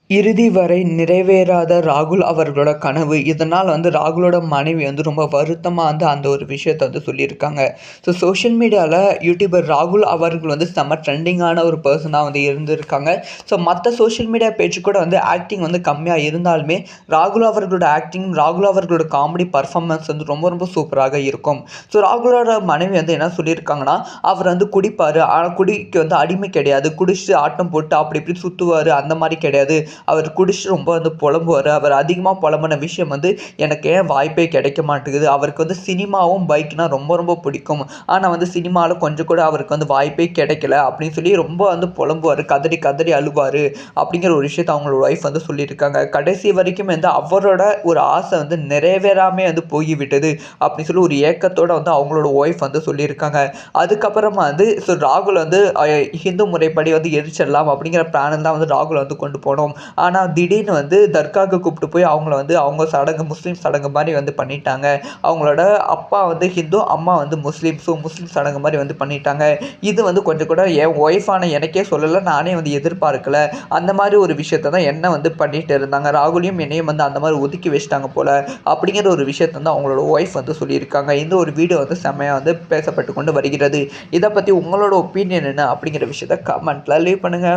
இறுதி வரை நிறைவேறாத ராகுல் அவர்களோட கனவு. இதனால் ராகுலோட மனைவி ரொம்ப வருத்தமா அந்த ஒரு விஷயத்த சொல்லியிருக்காங்க. ஸோ சோஷியல் மீடியால யூடியூபர் ராகுல் அவர்கள் செம்ம ட்ரெண்டிங்கான ஒரு பெர்சனா இருந்திருக்காங்க. ஸோ மத்த சோஷியல் மீடியா பேஜ் கூட ஆக்டிங் கம்மியா இருந்தாலுமே, ராகுல் அவர்களோட ஆக்டிங், ராகுல் அவர்களோட காமெடி பெர்ஃபார்மன்ஸ் ரொம்ப ரொம்ப சூப்பராக இருக்கும். ஸோ ராகுலோட மனைவி என்ன சொல்லியிருக்காங்கன்னா, அவர் குடிப்பாரு. ஆனா குடிக்கு அடிமை கிடையாது. குடிச்சுட்டு ஆட்டம் போட்டு அப்படி இப்படி சுத்துவாரு. அந்த மாரி கிடையாது. அவர் குடிச்சுட்டு ரொம்ப புலம்புவார். அவர் அதிகமாக புலம்புன விஷயம் எனக்கு ஏன் வாய்ப்பே கிடைக்க மாட்டேங்குது. அவருக்கு சினிமாவும் பைக்னா ரொம்ப ரொம்ப பிடிக்கும். ஆனால் சினிமாவில் கொஞ்சம் கூட அவருக்கு வாய்ப்பே கிடைக்கல அப்படின்னு சொல்லி ரொம்ப புலம்புவார். கதறி கதறி அழுவார் அப்படிங்கிற ஒரு விஷயத்தை அவங்களோட ஒய்ஃப் சொல்லியிருக்காங்க. கடைசி வரைக்கும் அவரோட ஒரு ஆசை நிறைவேறாமே போய்விட்டது அப்படின்னு சொல்லி ஒரு ஏக்கத்தோட அவங்களோட ஒய்ஃப் சொல்லியிருக்காங்க. அதுக்கப்புறமா ஸோ ராகுல் ஹிந்து முறைப்படி எரிச்சிடலாம் அப்படிங்கிற பிளான் தான் ராகுல் கொண்டு போனோம். ஆனால் திடீர்னு தர்காவுக்கு கூப்பிட்டு போய் அவங்கள அவங்க சடங்கு, முஸ்லீம் சடங்கு மாதிரி பண்ணிட்டாங்க. அவங்களோட அப்பா ஹிந்து, அம்மா முஸ்லீம். ஸோ முஸ்லீம் சடங்கு மாதிரி பண்ணிட்டாங்க. இது கொஞ்சம் கூட என் ஒய்ஃபான எனக்கே சொல்லலை. நானே எதிர்பார்க்கல. அந்த மாதிரி ஒரு விஷயத்தை தான் என்ன பண்ணிட்டு இருந்தாங்க. ராகுலையும் என்னையும் அந்த மாதிரி ஒதுக்கி வச்சிட்டாங்க போல அப்படிங்கிற ஒரு விஷயத்தை அவங்களோட ஒய்ஃப் சொல்லியிருக்காங்க. இந்த ஒரு வீடியோ செம்மையாக பேசப்பட்டு கொண்டு வருகிறது. இதை பற்றி உங்களோட ஒப்பீனியன் என்ன அப்படிங்கிற விஷயத்த கமெண்ட்டில் லீவ் பண்ணுங்கள்.